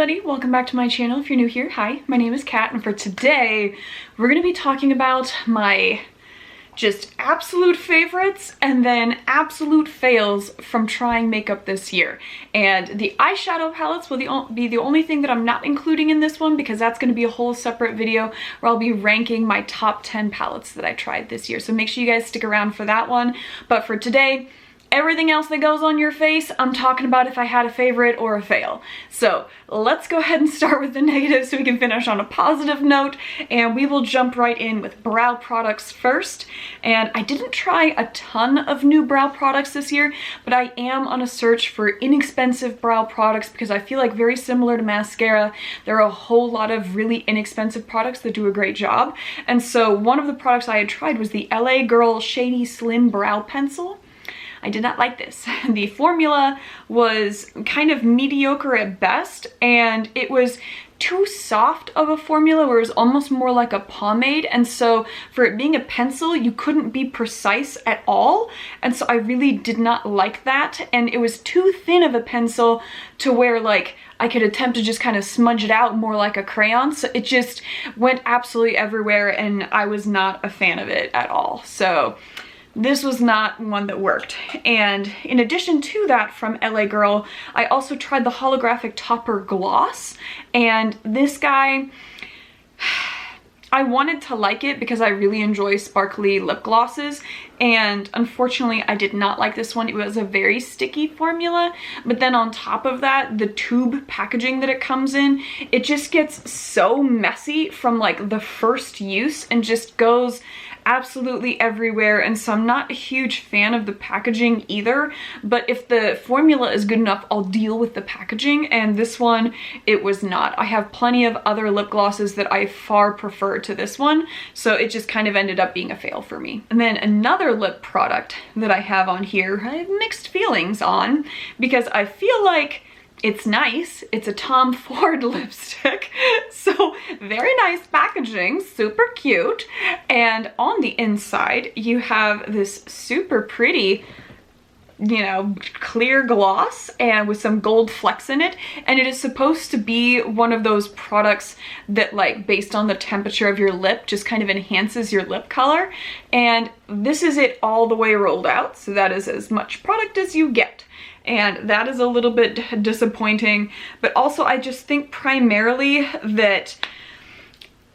everybody, welcome back to my channel. If you're new here, hi, my name is Kat, and for today we're going to be talking about my just absolute favorites and then absolute fails from trying makeup this year. And the eyeshadow palettes will be the only thing that I'm not including in this one, because that's going to be a whole separate video where I'll be ranking my top 10 palettes that I tried this year. So make sure you guys stick around for that one. But for today, everything else that goes on your face, I'm talking about if I had a favorite or a fail. So let's go ahead and start with the negatives so we can finish on a positive note, and we will jump right in with brow products first. And I didn't try a ton of new brow products this year, but I am on a search for inexpensive brow products because I feel like, very similar to mascara, there are a whole lot of really inexpensive products that do a great job. And so one of the products I had tried was the LA Girl Shady Slim Brow Pencil. I did not like this. The formula was kind of mediocre at best, and it was too soft of a formula where it was almost more like a pomade, and so for it being a pencil, you couldn't be precise at all, and so I really did not like that. And it was too thin of a pencil to where like I could attempt to just kind of smudge it out more like a crayon, so it just went absolutely everywhere, and I was not a fan of it at all. So this was not one that worked. And in addition to that, from LA Girl, I also tried the holographic topper gloss, and this guy, I wanted to like it because I really enjoy sparkly lip glosses, and unfortunately I did not like this one. It was a very sticky formula, but then on top of that, the tube packaging that it comes in, it just gets so messy from like the first use and just goes absolutely everywhere. And so I'm not a huge fan of the packaging either, but if the formula is good enough, I'll deal with the packaging, and this one, it was not. I have plenty of other lip glosses that I far prefer to this one, so it just kind of ended up being a fail for me. And then another lip product that I have on here, I have mixed feelings on, because I feel like it's nice. It's a Tom Ford lipstick, so very nice packaging, super cute. And on the inside, you have this super pretty, you know, clear gloss and with some gold flecks in it. And it is supposed to be one of those products that, like, based on the temperature of your lip, just kind of enhances your lip color. And this is it all the way rolled out, so that is as much product as you get. And that is a little bit disappointing, but also I just think primarily that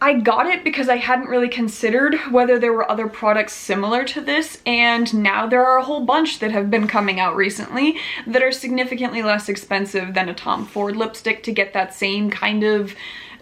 I got it because I hadn't really considered whether there were other products similar to this, and now there are a whole bunch that have been coming out recently that are significantly less expensive than a Tom Ford lipstick to get that same kind of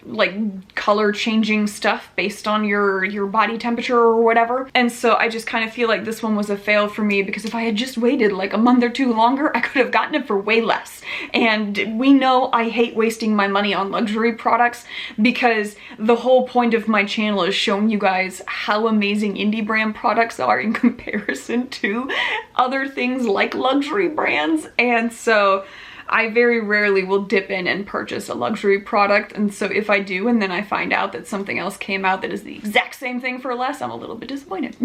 like color changing stuff based on your body temperature or whatever. And so I just kind of feel like this one was a fail for me, because if I had just waited like a month or two longer, I could have gotten it for way less. And we know I hate wasting my money on luxury products, because the whole point of my channel is showing you guys how amazing indie brand products are in comparison to other things like luxury brands. And so I very rarely will dip in and purchase a luxury product, and so if I do and then I find out that something else came out that is the exact same thing for less, I'm a little bit disappointed.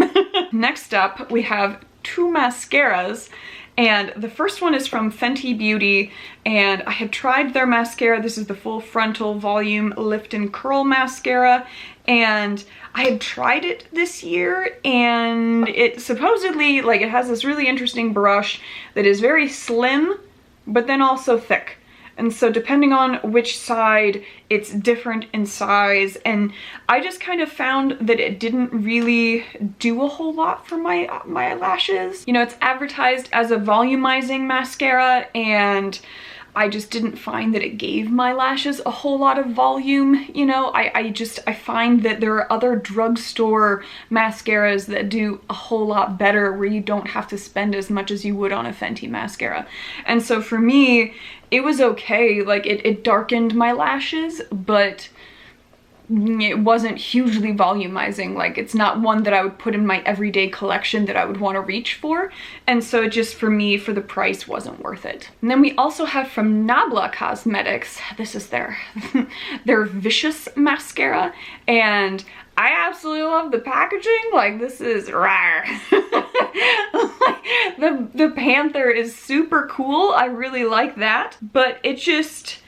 Next up, we have two mascaras, and the first one is from Fenty Beauty, and I had tried their mascara. This is the Full Frontal Volume Lift and Curl Mascara, and I had tried it this year, and it supposedly, like, it has this really interesting brush that is very slim but then also thick, and so depending on which side, it's different in size. And I just kind of found that it didn't really do a whole lot for my lashes. You know, it's advertised as a volumizing mascara, and I just didn't find that it gave my lashes a whole lot of volume. You know, I find that there are other drugstore mascaras that do a whole lot better, where you don't have to spend as much as you would on a Fenty mascara. And so for me, it was okay. Like, it darkened my lashes, but it wasn't hugely volumizing. Like, it's not one that I would put in my everyday collection that I would want to reach for, and so it just, for me, for the price, wasn't worth it. And then we also have from Nabla Cosmetics, this is their their Vicious mascara, and I absolutely love the packaging. Like, this is rare. Like, the panther is super cool. I really like that, but it just,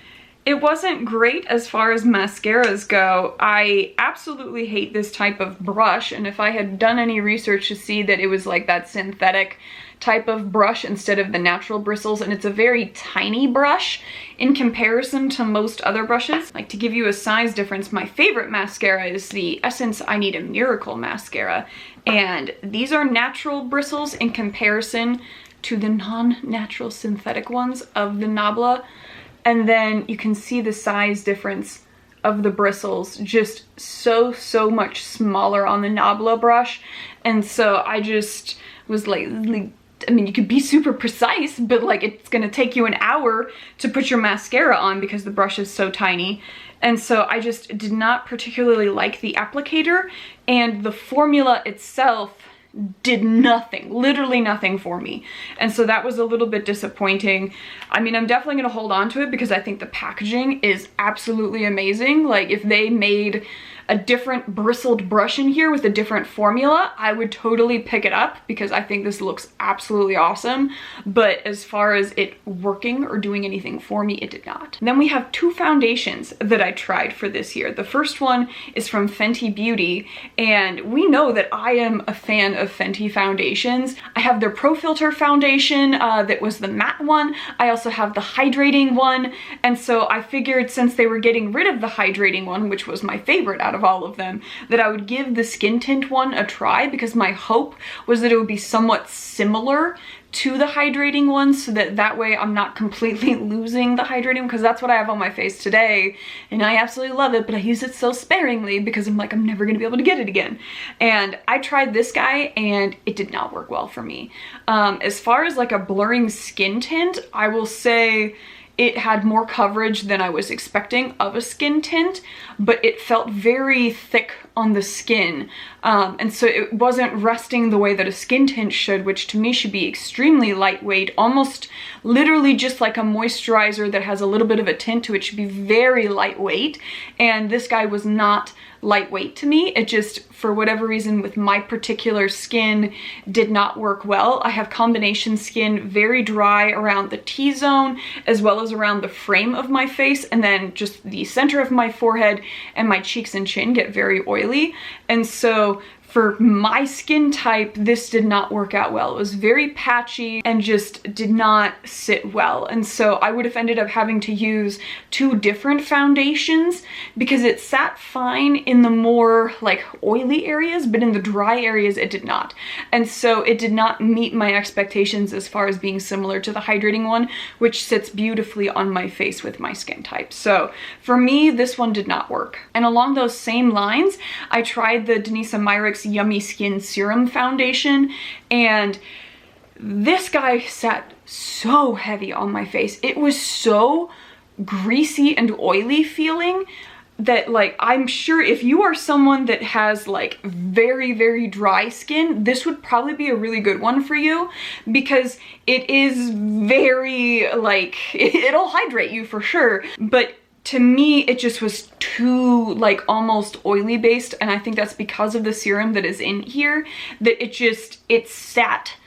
It wasn't great as far as mascaras go. I absolutely hate this type of brush, and if I had done any research to see that it was like that synthetic type of brush instead of the natural bristles, and it's a very tiny brush in comparison to most other brushes. Like, to give you a size difference, my favorite mascara is the Essence I Need a Miracle mascara, and these are natural bristles in comparison to the non-natural synthetic ones of the Nabla. And then you can see the size difference of the bristles, just so much smaller on the Nabla brush. And so I just was like, I mean, you could be super precise, but like it's gonna take you an hour to put your mascara on because the brush is so tiny. And so I just did not particularly like the applicator, and the formula itself did nothing, literally nothing for me. And so that was a little bit disappointing. I mean, I'm definitely gonna hold on to it because I think the packaging is absolutely amazing. Like, if they made a different bristled brush in here with a different formula, I would totally pick it up because I think this looks absolutely awesome. But as far as it working or doing anything for me, it did not. And then we have two foundations that I tried for this year. The first one is from Fenty Beauty, and we know that I am a fan of Fenty foundations. I have their Pro Filter foundation that was the matte one. I also have the hydrating one, and so I figured since they were getting rid of the hydrating one, which was my favorite out of all of them, that I would give the skin tint one a try, because my hope was that it would be somewhat similar to the hydrating one, so that way I'm not completely losing the hydrating, because that's what I have on my face today and I absolutely love it, but I use it so sparingly because I'm like, I'm never gonna be able to get it again. And I tried this guy and it did not work well for me. As far as like a blurring skin tint, I will say it had more coverage than I was expecting of a skin tint, but it felt very thick on the skin. And so it wasn't resting the way that a skin tint should, which to me should be extremely lightweight, almost literally just like a moisturizer that has a little bit of a tint to it. Should be very lightweight. And this guy was not lightweight to me. It just, for whatever reason, with my particular skin, did not work well. I have combination skin, very dry around the T-zone as well as around the frame of my face, and then just the center of my forehead and my cheeks and chin get very oily. And so for my skin type, this did not work out well. It was very patchy and just did not sit well. And so I would have ended up having to use two different foundations because it sat fine in the more like oily areas, but in the dry areas it did not. And so it did not meet my expectations as far as being similar to the hydrating one, which sits beautifully on my face with my skin type. So for me, this one did not work. And along those same lines, I tried the Denisa Myricks Yummy Skin Serum Foundation, and this guy sat so heavy on my face. It was so greasy and oily feeling that, like, I'm sure if you are someone that has like very dry skin, this would probably be a really good one for you, because it is very like, it'll hydrate you for sure, but to me, it just was too like almost oily based, and I think that's because of the serum that is in here, that it sat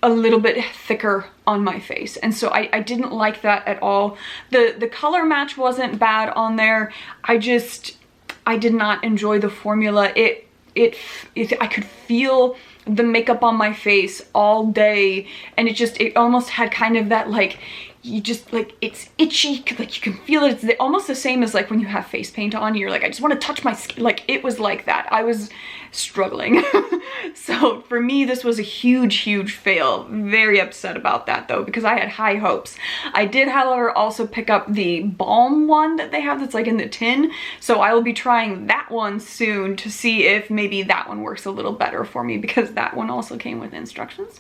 a little bit thicker on my face. And so I didn't like that at all. The color match wasn't bad on there. I did not enjoy the formula. I could feel the makeup on my face all day, and it almost had kind of that like, you just like, it's itchy, like you can feel it. It's almost the same as like when you have face paint on, you're like, I just want to touch my skin. Like, it was like that. I was struggling. So for me, this was a huge fail. Very upset about that though, because I had high hopes. I did, however, also pick up the balm one that they have that's like in the tin, so I will be trying that one soon to see if maybe that one works a little better for me, because that one also came with instructions.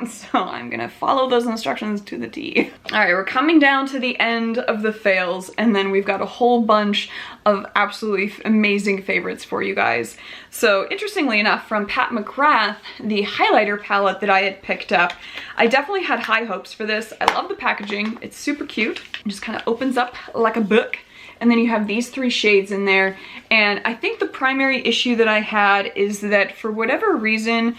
So I'm gonna follow those instructions to the T. All right, we're coming down to the end of the fails, and then we've got a whole bunch of absolutely amazing favorites for you guys. So interestingly enough, from Pat McGrath, the highlighter palette that I had picked up, I definitely had high hopes for this. I love the packaging. It's super cute. It just kind of opens up like a book. And then you have these three shades in there. And I think the primary issue that I had is that for whatever reason,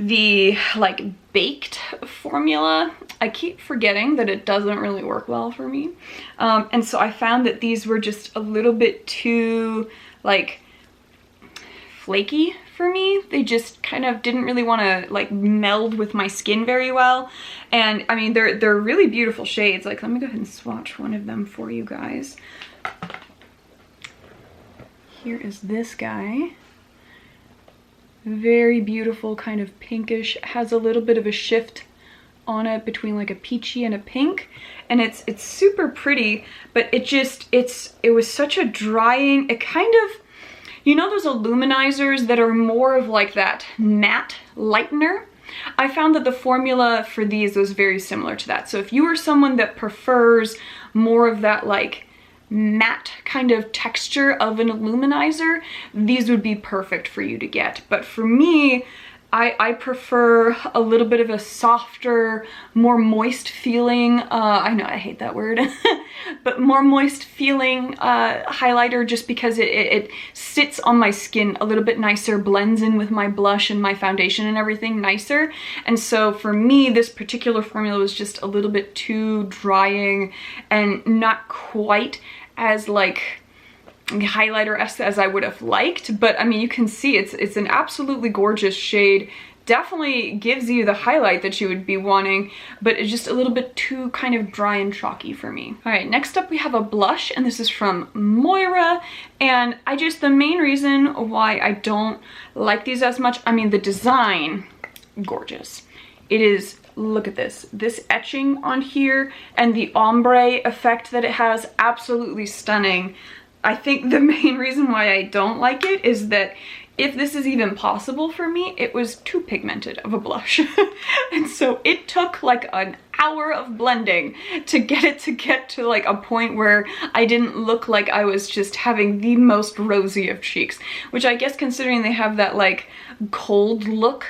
the like baked formula. I keep forgetting that it doesn't really work well for me. And so I found that these were just a little bit too like flaky for me. They just kind of didn't really want to like meld with my skin very well. And I mean, they're really beautiful shades. Like, let me go ahead and swatch one of them for you guys. Here is this guy. Very beautiful, kind of pinkish, has a little bit of a shift on it between like a peachy and a pink, and it's super pretty, but it was such a drying, it kind of, you know those illuminizers that are more of like that matte lightener? I found that the formula for these was very similar to that. So if you are someone that prefers more of that like matte kind of texture of an illuminizer, these would be perfect for you to get. But for me, I prefer a little bit of a softer, more moist feeling, I know I hate that word, but more moist feeling highlighter, just because it sits on my skin a little bit nicer, blends in with my blush and my foundation and everything nicer. And so for me, this particular formula was just a little bit too drying and not quite as like highlighter-esque as I would have liked. But I mean, you can see it's an absolutely gorgeous shade. Definitely gives you the highlight that you would be wanting, but it's just a little bit too kind of dry and chalky for me. All right, next up we have a blush, and this is from Moira. And the main reason why I don't like these as much, I mean, the design, gorgeous. It is, look at this etching on here and the ombre effect that it has, absolutely stunning. I think the main reason why I don't like it is that if this is even possible for me, it was too pigmented of a blush. And so it took like an hour of blending to get to like a point where I didn't look like I was just having the most rosy of cheeks, which I guess, considering they have that like cold look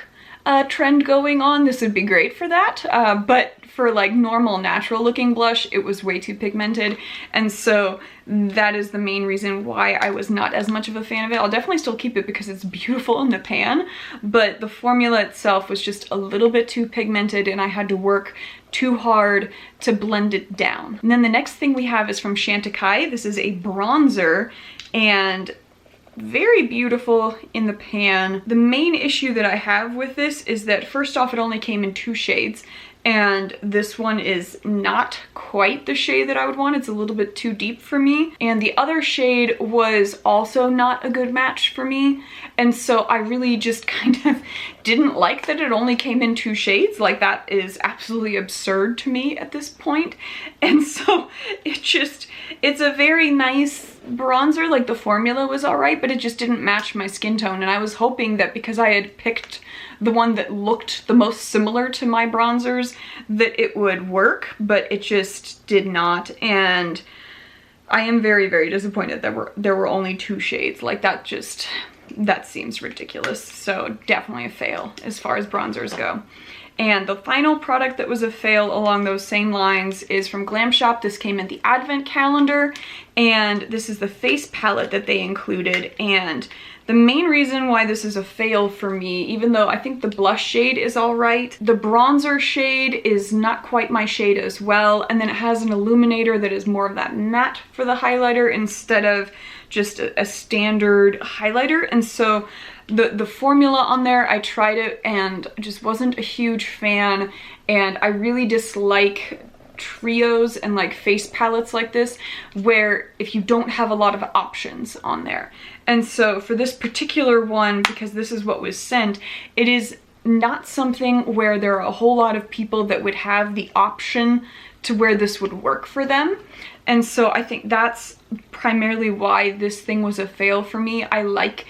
trend going on, this would be great for that. But for like normal natural looking blush, it was way too pigmented, and so that is the main reason why I was not as much of a fan of it. I'll definitely still keep it because it's beautiful in the pan, but the formula itself was just a little bit too pigmented and I had to work too hard to blend it down. And then the next thing we have is from Chantecaille. This is a bronzer, and very beautiful in the pan. The main issue that I have with this is that, first off, it only came in 2 shades, and this one is not quite the shade that I would want. It's a little bit too deep for me. And the other shade was also not a good match for me. And so I really just kind of didn't like that it only came in 2 shades. Like, that is absolutely absurd to me at this point. And so it's a very nice bronzer. Like, the formula was all right, but it just didn't match my skin tone. And I was hoping that because I had picked the one that looked the most similar to my bronzers, that it would work, but it just did not. And I am very, very disappointed that there were only 2 shades. Like, that seems ridiculous. So definitely a fail as far as bronzers go. And the final product that was a fail along those same lines is from Glam Shop. This came in the advent calendar, and this is the face palette that they included. And the main reason why this is a fail for me, even though I think the blush shade is all right, the bronzer shade is not quite my shade as well. And then it has an illuminator that is more of that matte for the highlighter instead of just a standard highlighter. And so the formula on there, I tried it and just wasn't a huge fan. And I really dislike trios and like face palettes like this, where if you don't have a lot of options on there. And so for this particular one, because this is what was sent, it is not something where there are a whole lot of people that would have the option to where this would work for them. And so I think that's primarily why this thing was a fail for me. I like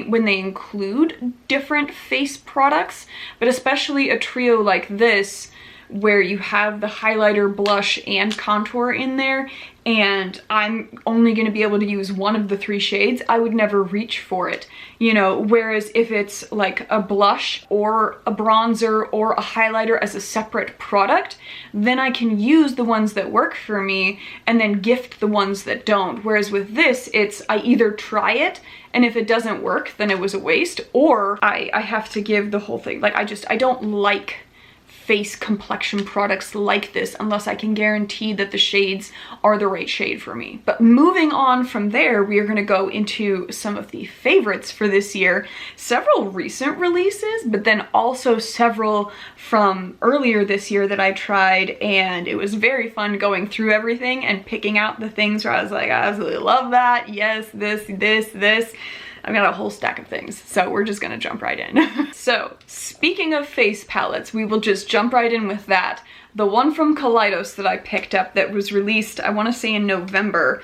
when they include different face products, but especially a trio like this, where you have the highlighter, blush, and contour in there, and I'm only going to be able to use one of the 3 shades, I would never reach for it, you know, whereas if it's like a blush or a bronzer or a highlighter as a separate product, then I can use the ones that work for me and then gift the ones that don't. Whereas with this, it's I either try it, and if it doesn't work, then it was a waste, or I have to give the whole thing. Like I don't like face complexion products like this unless I can guarantee that the shades are the right shade for me. But moving on from there, we are going to go into some of the favorites for this year. Several recent releases, but then also several from earlier this year that I tried, and it was very fun going through everything and picking out the things where I was like, I absolutely love that. Yes, this. I've got a whole stack of things, so we're just gonna jump right in. So, speaking of face palettes, we will just jump right in with that. The one from Kaleidos that I picked up that was released, I wanna say in November,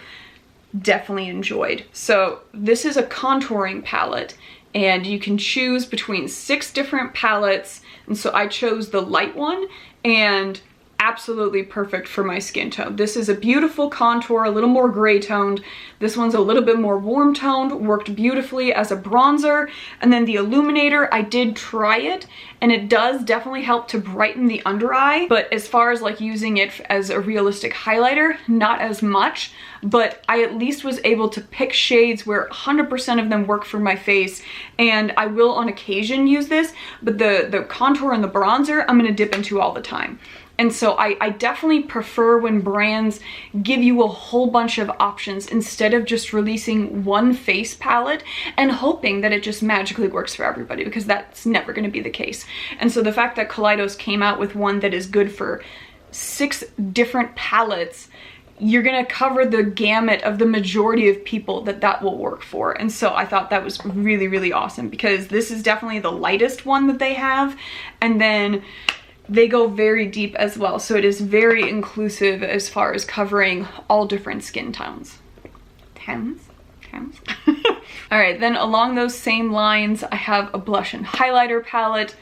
definitely enjoyed. So, this is a contouring palette, and you can choose between 6 different palettes, and so I chose the light one, and absolutely perfect for my skin tone. This is a beautiful contour, a little more gray toned. This one's a little bit more warm toned, worked beautifully as a bronzer. And then the illuminator, I did try it, and it does definitely help to brighten the under eye, but as far as like using it as a realistic highlighter, not as much. But I at least was able to pick shades where 100% of them work for my face, and I will on occasion use this, but the contour and the bronzer I'm gonna dip into all the time. And so I definitely prefer when brands give you a whole bunch of options instead of just releasing one face palette and hoping that it just magically works for everybody, because that's never going to be the case. And so the fact that Kaleidos came out with one that is good for 6 different palettes, you're gonna cover the gamut of the majority of people that will work for. And so I thought that was really, really awesome, because this is definitely the lightest one that they have. And then they go very deep as well, so it is very inclusive as far as covering all different skin tones. All right, then along those same lines, I have a blush and highlighter palette,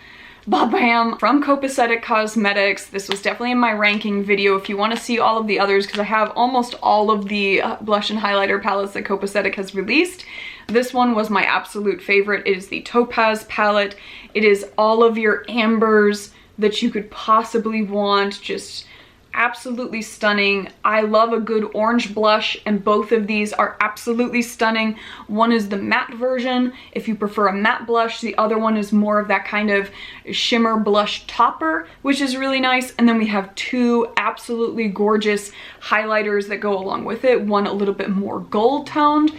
Bam, from Copacetic Cosmetics. This was definitely in my ranking video if you want to see all of the others, because I have almost all of the blush and highlighter palettes that Copacetic has released. This one was my absolute favorite. It is the Topaz palette. It is all of your ambers that you could possibly want, just absolutely stunning. I love a good orange blush, and both of these are absolutely stunning. One is the matte version, if you prefer a matte blush. The other one is more of that kind of shimmer blush topper, which is really nice. And then we have 2 absolutely gorgeous highlighters that go along with it. One a little bit more gold toned,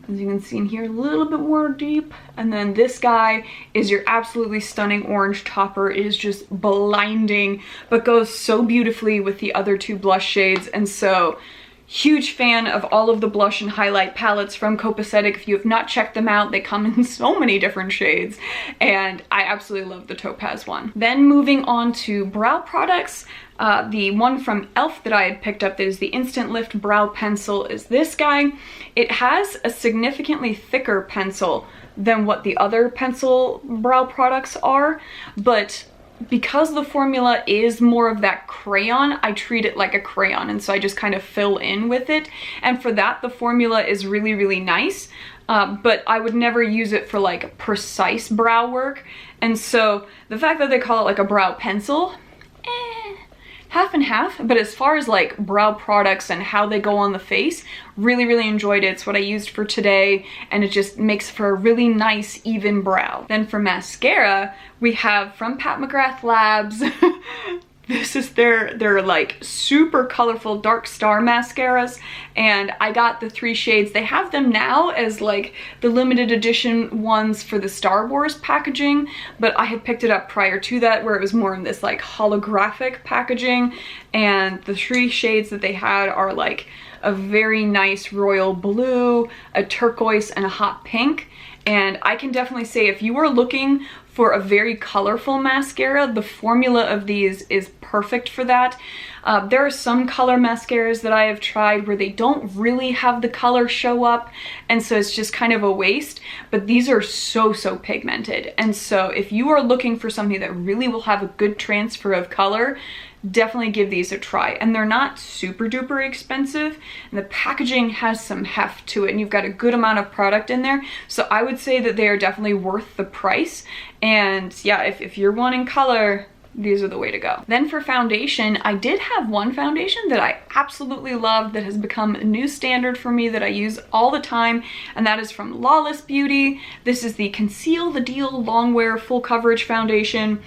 as you can see in here, a little bit more deep. And then this guy is your absolutely stunning orange topper. It is just blinding, but goes so beautifully with the other 2 blush shades. And so, huge fan of all of the blush and highlight palettes from Copacetic. If you have not checked them out, they come in so many different shades, and I absolutely love the Topaz one. Then moving on to brow products, the one from e.l.f. that I had picked up that is the Instant Lift Brow Pencil is this guy. It has a significantly thicker pencil than what the other pencil brow products are, but because the formula is more of that crayon, I treat it like a crayon, and so I just kind of fill in with it. And for that, the formula is really, really nice, but I would never use it for like precise brow work. And so the fact that they call it like a brow pencil, half and half. But as far as like brow products and how they go on the face, really, really enjoyed it. It's what I used for today, and it just makes for a really nice, even brow. Then for mascara, we have from Pat McGrath Labs. This is their like super colorful dark star mascaras, and I got the 3 shades. They have them now as like the limited edition ones for the Star Wars packaging, but I had picked it up prior to that where it was more in this like holographic packaging. And the 3 shades that they had are like a very nice royal blue, a turquoise, and a hot pink. And I can definitely say if you are looking for a very colorful mascara, the formula of these is perfect for that. There are some color mascaras that I have tried where they don't really have the color show up, and so it's just kind of a waste, but these are so, so pigmented. And so if you are looking for something that really will have a good transfer of color, definitely give these a try. And they're not super duper expensive, and the packaging has some heft to it, and you've got a good amount of product in there. So I would say that they are definitely worth the price. And yeah, if you're wanting color, these are the way to go. Then for foundation, I did have one foundation that I absolutely love that has become a new standard for me that I use all the time, and that is from Lawless Beauty. This is the Conceal the Deal Longwear Full Coverage Foundation.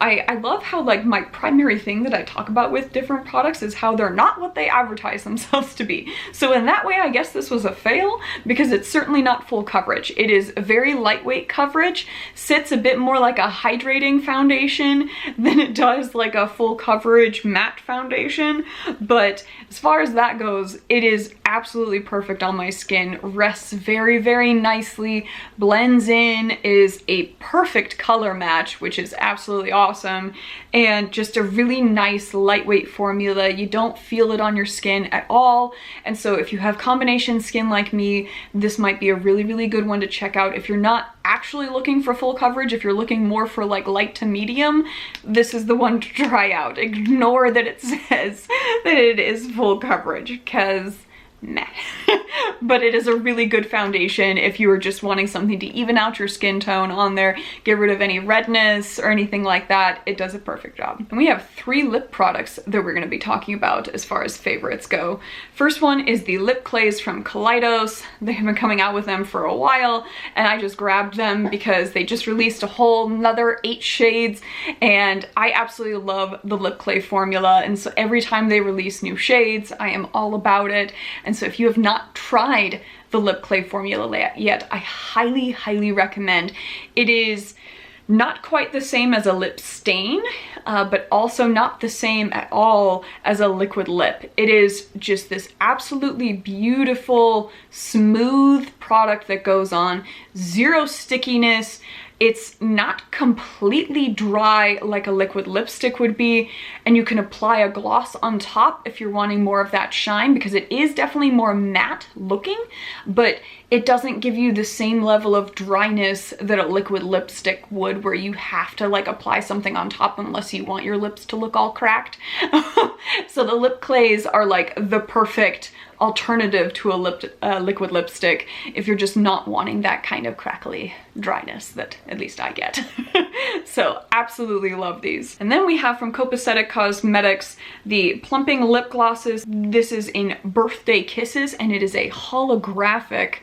I love how like my primary thing that I talk about with different products is how they're not what they advertise themselves to be. So in that way, I guess this was a fail because it's certainly not full coverage. It is very lightweight coverage, sits a bit more like a hydrating foundation than it does like a full coverage matte foundation. But as far as that goes, it is absolutely perfect on my skin, rests very, very nicely, blends in, is a perfect color match, which is absolutely awesome, and just a really nice lightweight formula. You don't feel it on your skin at all, and so if you have combination skin like me, this might be a really, really good one to check out. If you're not actually looking for full coverage, if you're looking more for like light to medium, this is the one to try out. Ignore that it says that it is full coverage, because meh. But it is a really good foundation if you are just wanting something to even out your skin tone on there, get rid of any redness or anything like that. It does a perfect job. And we have 3 lip products that we're going to be talking about as far as favorites go. First one is the lip clays from Kaleidos. They have been coming out with them for a while, and I just grabbed them because they just released a whole another 8 shades, and I absolutely love the lip clay formula, and so every time they release new shades, I am all about it. And so if you have not tried the lip clay formula yet, I highly, highly recommend. It is not quite the same as a lip stain, but also not the same at all as a liquid lip. It is just this absolutely beautiful, smooth product that goes on, zero stickiness. It's not completely dry like a liquid lipstick would be, and you can apply a gloss on top if you're wanting more of that shine, because it is definitely more matte looking, but it doesn't give you the same level of dryness that a liquid lipstick would, where you have to like apply something on top unless you want your lips to look all cracked. So the lip clays are like the perfect alternative to a liquid lipstick if you're just not wanting that kind of crackly dryness that at least I get. So absolutely love these. And then we have from Copacetic Cosmetics the plumping lip glosses. This is in Birthday Kisses, and it is a holographic,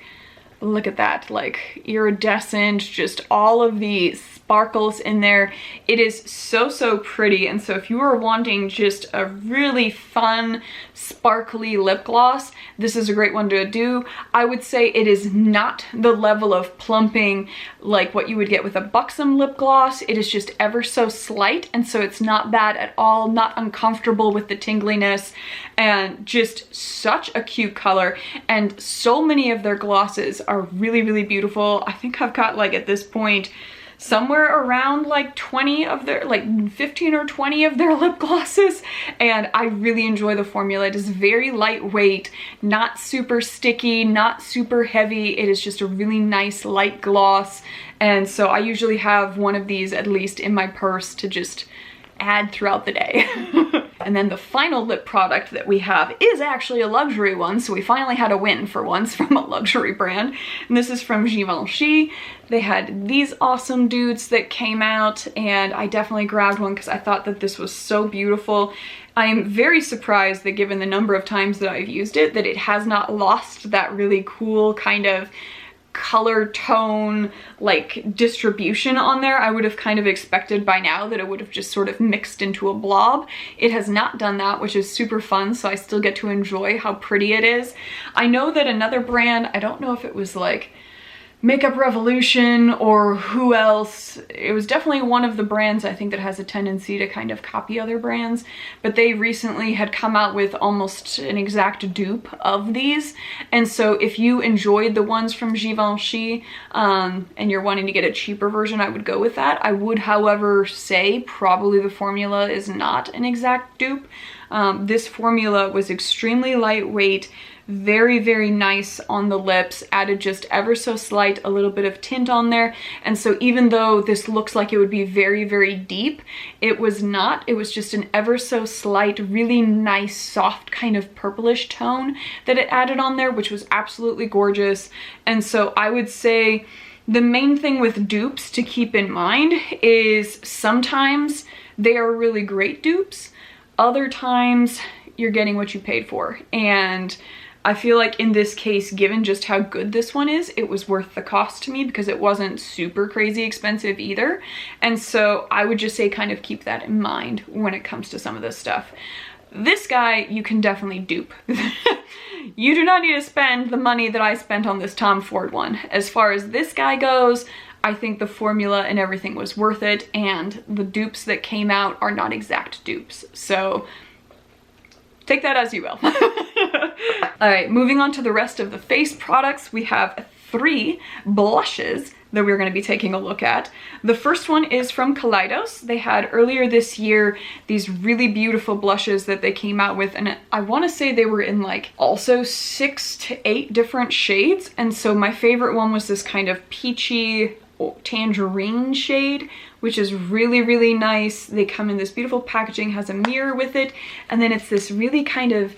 look at that, like iridescent, just all of the sparkles in there. It is so, so pretty. And so if you are wanting just a really fun, sparkly lip gloss, this is a great one to do. I would say it is not the level of plumping like what you would get with a Buxom lip gloss. It is just ever so slight, and so it's not bad at all, not uncomfortable with the tingliness, and just such a cute color. And so many of their glosses are really, really beautiful. I think I've got like at this point somewhere around like 20 of their, like 15 or 20 of their lip glosses, and I really enjoy the formula. It is very lightweight, not super sticky, not super heavy. It is just a really nice light gloss, and so I usually have one of these at least in my purse to just add throughout the day. And then the final lip product that we have is actually a luxury one, so we finally had a win for once from a luxury brand. And this is from Givenchy. They had these awesome dudes that came out, and I definitely grabbed one because I thought that this was so beautiful. I am very surprised that given the number of times that I've used it, that it has not lost that really cool kind of color tone like distribution on there. I would have kind of expected by now that it would have just sort of mixed into a blob. It has not done that, which is super fun, so I still get to enjoy how pretty it is. I know that another brand, I don't know if it was like Makeup Revolution or who else, it was definitely one of the brands I think that has a tendency to kind of copy other brands, but they recently had come out with almost an exact dupe of these. And so if you enjoyed the ones from Givenchy and you're wanting to get a cheaper version, I would go with that. I would, however, say probably the formula is not an exact dupe. This formula was extremely lightweight, very, very nice on the lips, added just ever so slight, a little bit of tint on there. And so even though this looks like it would be very, very deep, it was not. It was just an ever so slight, really nice, soft kind of purplish tone that it added on there, which was absolutely gorgeous. And so I would say the main thing with dupes to keep in mind is sometimes they are really great dupes. Other times you're getting what you paid for. And I feel like in this case, given just how good this one is, it was worth the cost to me because it wasn't super crazy expensive either. And so I would just say kind of keep that in mind when it comes to some of this stuff. This guy, you can definitely dupe. You do not need to spend the money that I spent on this Tom Ford one. As far as this guy goes, I think the formula and everything was worth it, and the dupes that came out are not exact dupes. So take that as you will. All right, moving on to the rest of the face products, we have 3 blushes that we're going to be taking a look at. The first one is from Kaleidos. They had earlier this year these really beautiful blushes that they came out with, and I want to say they were in like also 6 to 8 different shades. And so my favorite one was this kind of peachy tangerine shade, which is really, really nice. They come in this beautiful packaging, has a mirror with it, and then it's this really kind of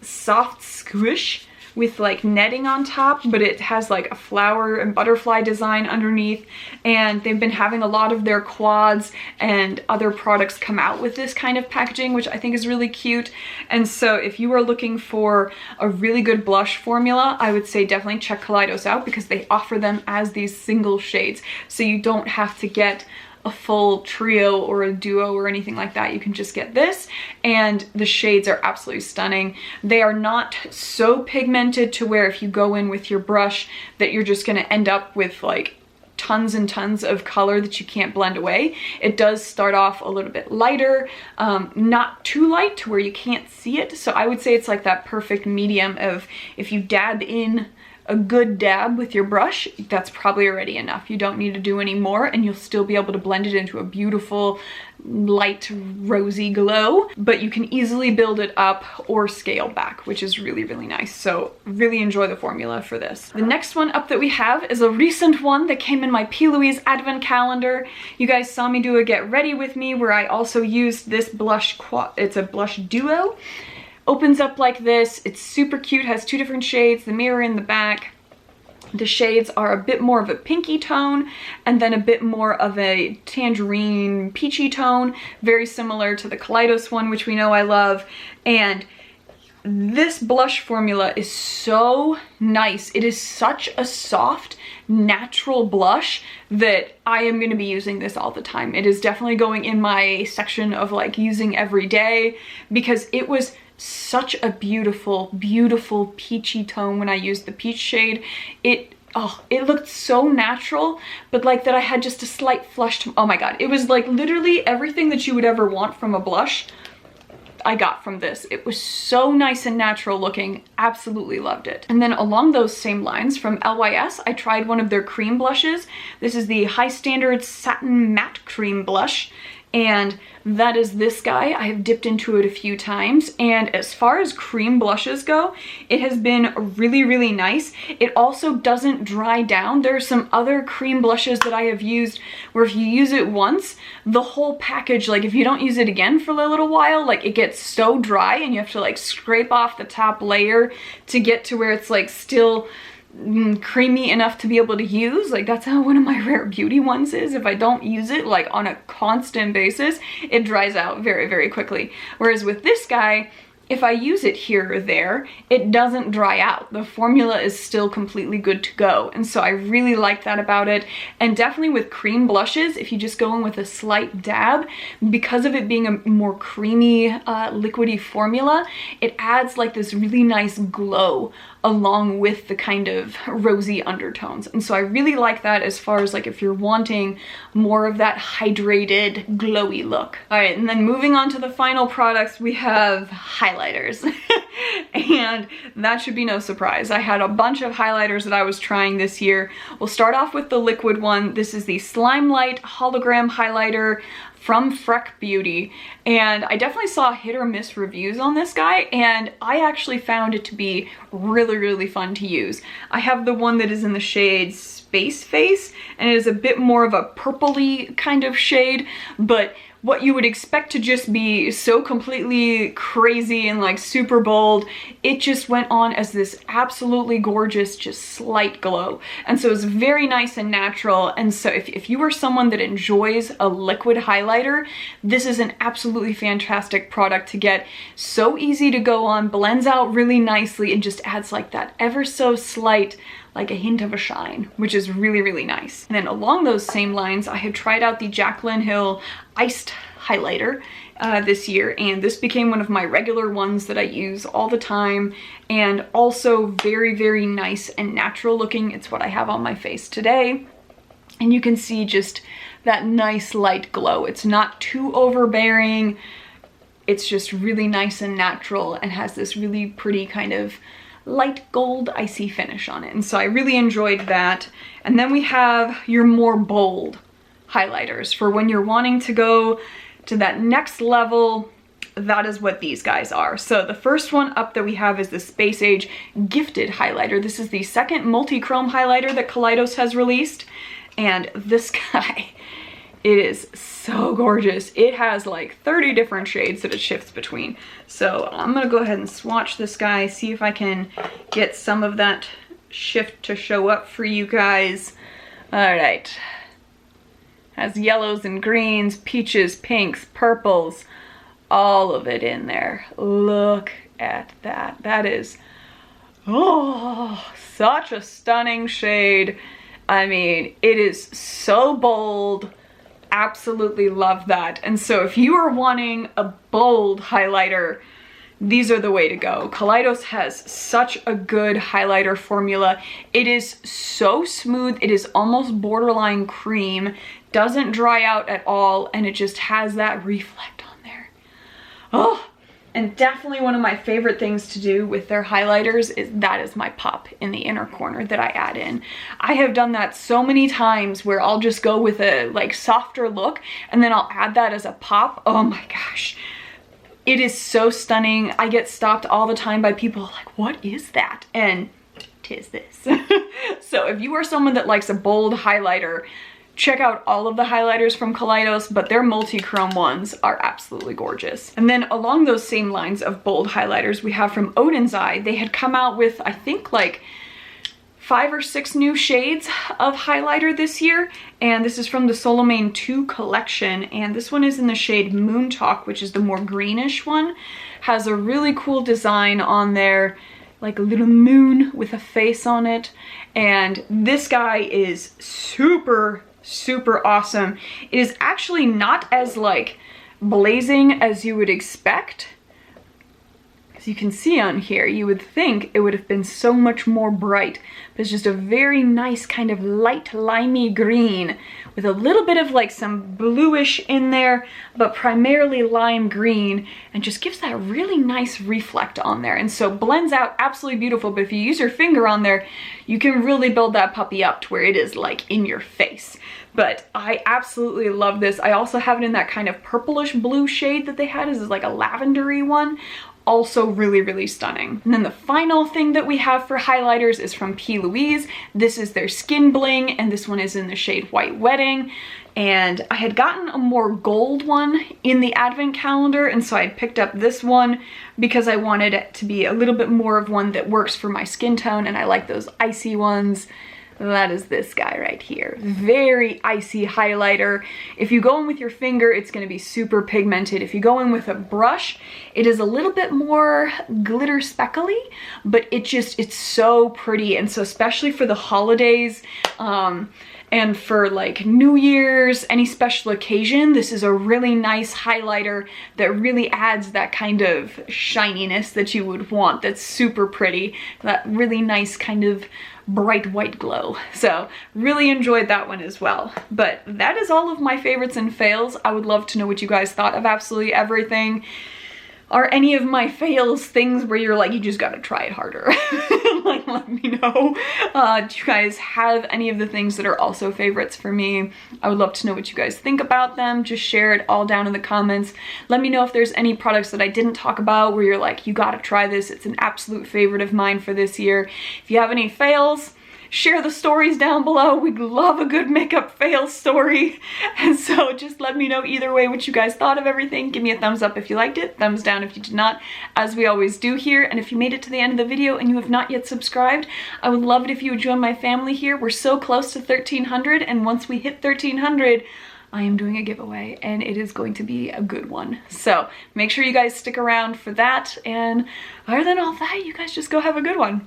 soft squish with like netting on top, but it has like a flower and butterfly design underneath. And they've been having a lot of their quads and other products come out with this kind of packaging, which I think is really cute. And so if you are looking for a really good blush formula, I would say definitely check Kaleidos out because they offer them as these single shades. So you don't have to get a full trio or a duo or anything like that. You can just get this, and the shades are absolutely stunning. They are not so pigmented to where if you go in with your brush that you're just gonna end up with like tons and tons of color that you can't blend away. It does start off a little bit lighter, not too light to where you can't see it. So I would say it's like that perfect medium of if you dab in a good dab with your brush, that's probably already enough. You don't need to do any more, and you'll still be able to blend it into a beautiful light rosy glow, but you can easily build it up or scale back, which is really, really nice. So really enjoy the formula for this. The next one up that we have is a recent one that came in my P. Louise advent calendar. You guys saw me do a get ready with me where I also used this blush, it's a blush duo. Opens up like this. It's super cute, has 2 different shades, the mirror in the back. The shades are a bit more of a pinky tone and then a bit more of a tangerine peachy tone, very similar to the Kaleidos one, which we know I love. And this blush formula is so nice. It is such a soft, natural blush that I am going to be using this all the time. It is definitely going in my section of like using every day because it was such a beautiful, beautiful peachy tone when I used the peach shade. It looked so natural, but like that I had just a slight flush to, oh my god, it was like literally everything that you would ever want from a blush I got from this. It was so nice and natural looking. Absolutely loved it. And then along those same lines from LYS, I tried one of their cream blushes. This is the High Standard Satin Matte Cream Blush, and that is this guy. I have dipped into it a few times, and as far as cream blushes go, it has been really, really nice. It also doesn't dry down. There are some other cream blushes that I have used where if you use it once, the whole package, like if you don't use it again for a little while, like it gets so dry and you have to like scrape off the top layer to get to where it's like still creamy enough to be able to use. Like that's how one of my Rare Beauty ones is. If I don't use it like on a constant basis, it dries out very, very quickly. Whereas with this guy, if I use it here or there, it doesn't dry out. The formula is still completely good to go. And so I really like that about it. And definitely with cream blushes, if you just go in with a slight dab, because of it being a more creamy, liquidy formula, it adds like this really nice glow along with the kind of rosy undertones. And so I really like that as far as like if you're wanting more of that hydrated, glowy look. All right, and then moving on to the final products, we have highlighters. And that should be no surprise. I had a bunch of highlighters that I was trying this year. We'll start off with the liquid one. This is the Slime Light Hologram Highlighter from Freck Beauty, and I definitely saw hit or miss reviews on this guy, and I actually found it to be really, really fun to use. I have the one that is in the shade Space Face, and it is a bit more of a purpley kind of shade, but what you would expect to just be so completely crazy and like super bold, it just went on as this absolutely gorgeous, just slight glow. And so it's very nice and natural. And so if you are someone that enjoys a liquid highlighter, this is an absolutely fantastic product to get. So easy to go on, blends out really nicely, and just adds like that ever so slight, like a hint of a shine, which is really, really nice. And then along those same lines, I had tried out the Jaclyn Hill Iced Highlighter this year, and this became one of my regular ones that I use all the time, and also very, very nice and natural looking. It's what I have on my face today. And you can see just that nice light glow. It's not too overbearing. It's just really nice and natural and has this really pretty kind of light gold icy finish on it. And so I really enjoyed that. And then we have your more bold highlighters for when you're wanting to go to that next level. That is what these guys are. So the first one up that we have is the Space Age Gifted Highlighter. This is the second multi-chrome highlighter that Kaleidos has released. And this guy, it is so gorgeous. It has like 30 different shades that it shifts between. So I'm gonna go ahead and swatch this guy, see if I can get some of that shift to show up for you guys. All right. Has yellows and greens, peaches, pinks, purples, all of it in there. Look at that. That is, oh, such a stunning shade. I mean, it is so bold. Absolutely love that. And so if you are wanting a bold highlighter, these are the way to go. Kaleidos has such a good highlighter formula. It is so smooth. It is almost borderline cream. Doesn't dry out at all, and it just has that reflect on there. Oh, and definitely one of my favorite things to do with their highlighters is that is my pop in the inner corner that I add in. I have done that so many times where I'll just go with a like softer look and then I'll add that as a pop. Oh my gosh. It is so stunning. I get stopped all the time by people like, what is that? And 'tis this. So if you are someone that likes a bold highlighter, check out all of the highlighters from Kaleidos, but their multi-chrome ones are absolutely gorgeous. And then along those same lines of bold highlighters, we have from Odin's Eye. They had come out with, I think, like 5 or 6 new shades of highlighter this year, and this is from the Solomane 2 collection, and this one is in the shade Moon Talk, which is the more greenish one. Has a really cool design on there, like a little moon with a face on it, and this guy is super awesome. It is actually not as like blazing as you would expect. As you can see on here, you would think it would have been so much more bright, but it's just a very nice kind of light limey green with a little bit of like some bluish in there, but primarily lime green, and just gives that really nice reflect on there. And so blends out absolutely beautiful, but if you use your finger on there, you can really build that puppy up to where it is like in your face. But I absolutely love this. I also have it in that kind of purplish blue shade that they had. This is like a lavendery one. Also really stunning. And then the final thing that we have for highlighters is from P. Louise. This is their Skin Bling, and this one is in the shade White Wedding. And I had gotten a more gold one in the advent calendar, and so I picked up this one because I wanted it to be a little bit more of one that works for my skin tone, and I like those icy ones. That is this guy right here. Very icy highlighter. If you go in with your finger, it's going to be super pigmented. If you go in with a brush, it is a little bit more glitter speckly, but it's so pretty. And so especially for the holidays, and for like New Year's, any special occasion, this is a really nice highlighter that really adds that kind of shininess that you would want. That's super pretty. That really nice kind of bright white glow. So really enjoyed that one as well. But that is all of my favorites and fails. I would love to know what you guys thought of absolutely everything. Are any of my fails things where you're like, you just gotta try it harder? Like, let me know. Do you guys have any of the things that are also favorites for me? I would love to know what you guys think about them. Just share it all down in the comments. Let me know if there's any products that I didn't talk about where you're like, you gotta try this. It's an absolute favorite of mine for this year. If you have any fails, share the stories down below. We'd love a good makeup fail story. And so just let me know either way what you guys thought of everything. Give me a thumbs up if you liked it, thumbs down if you did not, as we always do here. And if you made it to the end of the video and you have not yet subscribed, I would love it if you would join my family here. We're so close to 1,300, and once we hit 1,300, I am doing a giveaway, and it is going to be a good one. So make sure you guys stick around for that. And other than all that, you guys just go have a good one.